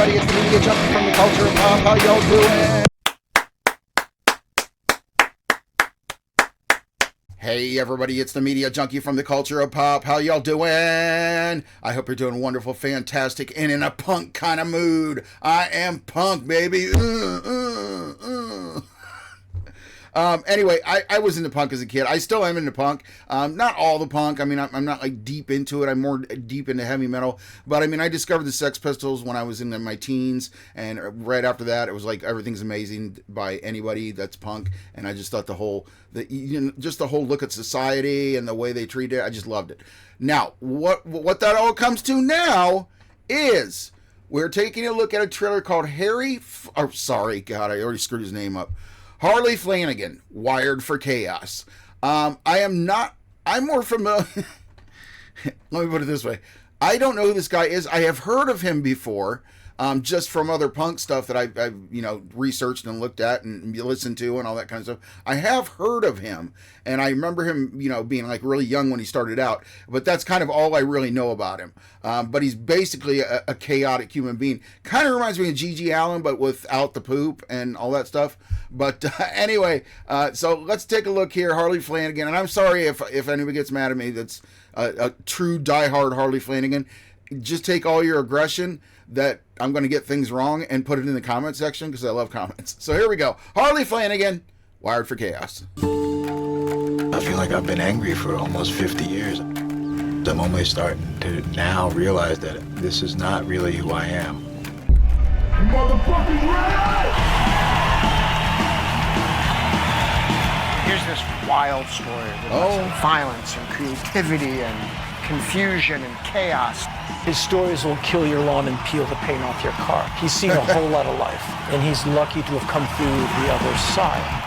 everybody, it's the media junkie from the culture of pop. How y'all doing? Hey everybody, it's the media junkie from the culture of pop. How y'all doing? I hope you're doing wonderful, fantastic, and in a punk kind of mood. I am punk, baby. Anyway, I was into punk as a kid. I still am into punk. Not all the punk. I mean, I'm not like deep into it. I'm more deep into heavy metal. But I mean, I discovered the Sex Pistols when I was in my teens, and right after that, it was like Everything's Amazing by anybody that's punk. And I just thought just the whole look at society and the way they treat it, I just loved it. Now, what that all comes to now is we're taking a look at a trailer called Harley. God, I already screwed his name up. Harley Flanagan, Wired for Chaos. I'm more familiar. Let me put it this way. I don't know who this guy is. I have heard of him before, just from other punk stuff that I've researched and looked at and listened to and all that kind of stuff. I have heard of him, and I remember him, being like really young when he started out. But that's kind of all I really know about him. But he's basically a chaotic human being. Kind of reminds me of Gigi Allen, but without the poop and all that stuff. But anyway, so let's take a look here. Harley Flanagan, and I'm sorry if anybody gets mad at me. That's a true diehard Harley Flanagan. Just take all your aggression that I'm going to get things wrong and put it in the comment section because I love comments. So here we go. Harley Flanagan, Wired for Chaos. I feel like I've been angry for almost 50 years. I'm only starting to now realize that this is not really who I am. Motherfucking ready! Here's this wild story with lots of violence and creativity and confusion and chaos. His stories will kill your lawn and peel the paint off your car. He's seen a whole lot of life, and he's lucky to have come through the other side.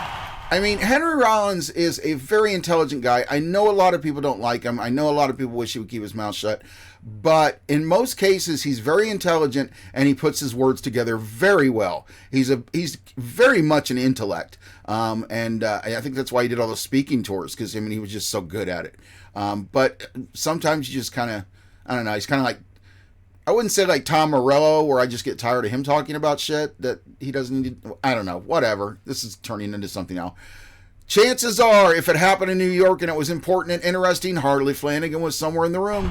I mean, Henry Rollins is a very intelligent guy. I know a lot of people don't like him. I know a lot of people wish he would keep his mouth shut. But in most cases, he's very intelligent, and he puts his words together very well. He's very much an intellect. And I think that's why he did all the speaking tours, because, he was just so good at it. But sometimes you just kind of, I don't know, he's kind of like, I wouldn't say like Tom Morello, where I just get tired of him talking about shit that he doesn't need. I don't know, whatever. This is turning into something else. Chances are, if it happened in New York and it was important and interesting, Harley Flanagan was somewhere in the room.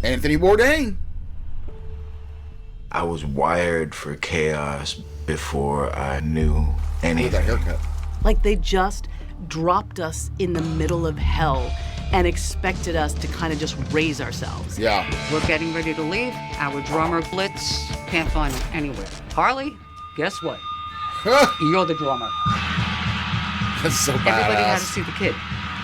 Anthony Bourdain. I was wired for chaos before I knew anything. That haircut. Like they just dropped us in the middle of hell and expected us to kind of just raise ourselves. Yeah. We're getting ready to leave. Our drummer, Blitz, can't find him anywhere. Harley, guess what? You're the drummer. That's so badass. Everybody had to see the kid.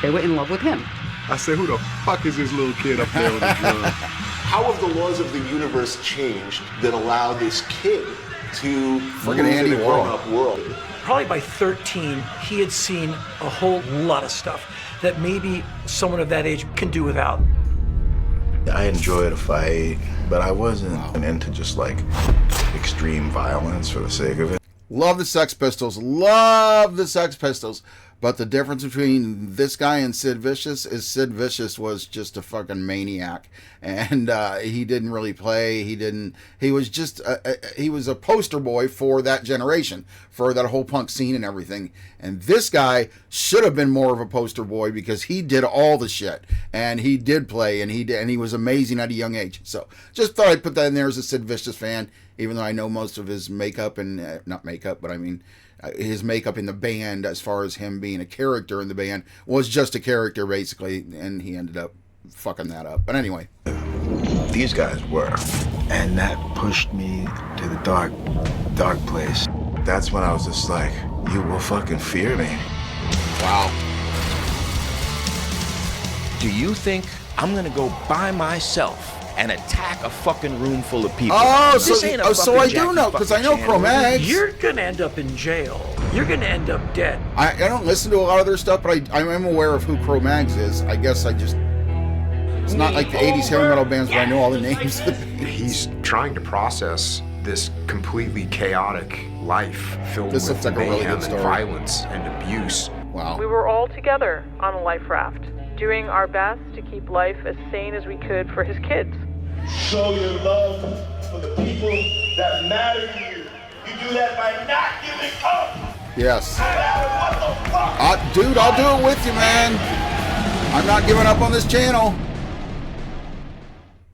They were in love with him. I said, who the fuck is this little kid up there on the drum? How have the laws of the universe changed that allow this kid to Friggin' Andy in a grown-up world? Probably by 13, he had seen a whole lot of stuff that maybe someone of that age can do without. I enjoyed a fight, but I wasn't into just like extreme violence for the sake of it. Love the Sex Pistols. Love the Sex Pistols. But the difference between this guy and Sid Vicious is Sid Vicious was just a fucking maniac. And he didn't really play. He was just, he was a poster boy for that generation, for that whole punk scene and everything. And this guy should have been more of a poster boy because he did all the shit. And he did play, and he was amazing at a young age. So just thought I'd put that in there as a Sid Vicious fan, even though I know most of his makeup and, not makeup, but I mean, his makeup in the band, as far as him being a character in the band, was just a character basically, and he ended up fucking that up. But anyway, These guys were, and that pushed me to the dark place. That's when I was just like, you will fucking fear me. wow. Do you think I'm gonna go by myself and attack a fucking room full of people? Oh, This ain't a so fucking I do Jackie know, because I know fucking Chan movie. Cro-Mags. You're gonna end up in jail. You're gonna end up dead. I don't listen to a lot of their stuff, but I am aware of who Cro-Mags is. I guess it's not like the 80s heavy metal bands where I know all the names. He's trying to process this completely chaotic life filled This with looks like a really mayhem good story. and violence and abuse. Wow. We were all together on a life raft, doing our best to keep life as sane as we could for his kids. Show your love for the people that matter to you. You do that by not giving up. Yes. No matter what the fuck. Dude, I'll do it with you, man. I'm not giving up on this channel.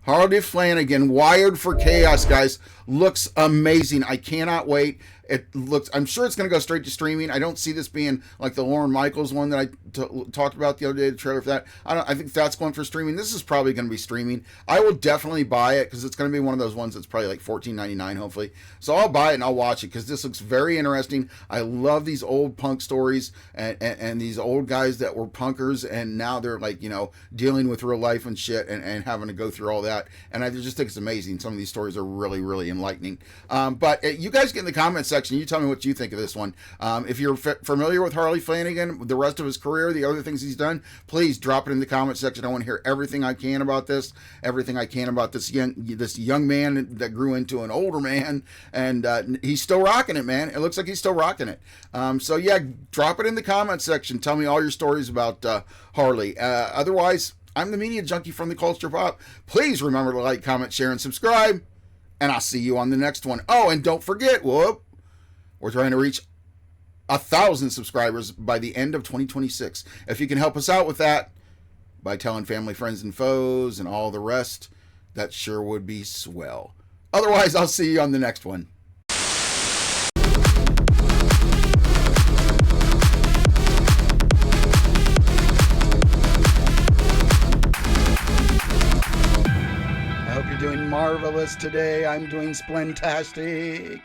Harley Flanagan, Wired for Chaos, guys. Looks amazing. I cannot wait. I'm sure it's going to go straight to streaming. I don't see this being like the Lorne Michaels one that I talked about the other day, the trailer for that. I think that's going for streaming. This is probably going to be streaming. I will definitely buy it because it's going to be one of those ones that's probably like $14.99, hopefully. So I'll buy it and I'll watch it because this looks very interesting. I love these old punk stories and these old guys that were punkers and now they're like, you know, dealing with real life and shit and having to go through all that. And I just think it's amazing. Some of these stories are really, really enlightening. But you guys get in the comment section. You tell me what you think of this one. If you're familiar with Harley Flanagan, the rest of his career, the other things he's done, please drop it in the comment section. I want to hear everything I can about this, everything I can about this young man that grew into an older man, and he's still rocking it, man. It looks like he's still rocking it. So yeah, drop it in the comment section. Tell me all your stories about Harley. Otherwise, I'm the media junkie from the Culture Pop. Please remember to like, comment, share, and subscribe. And I'll see you on the next one. Oh, and don't forget, we're trying to reach 1,000 subscribers by the end of 2026. If you can help us out with that by telling family, friends, and foes and all the rest, that sure would be swell. Otherwise, I'll see you on the next one. I hope you're doing marvelous today. I'm doing splentastic.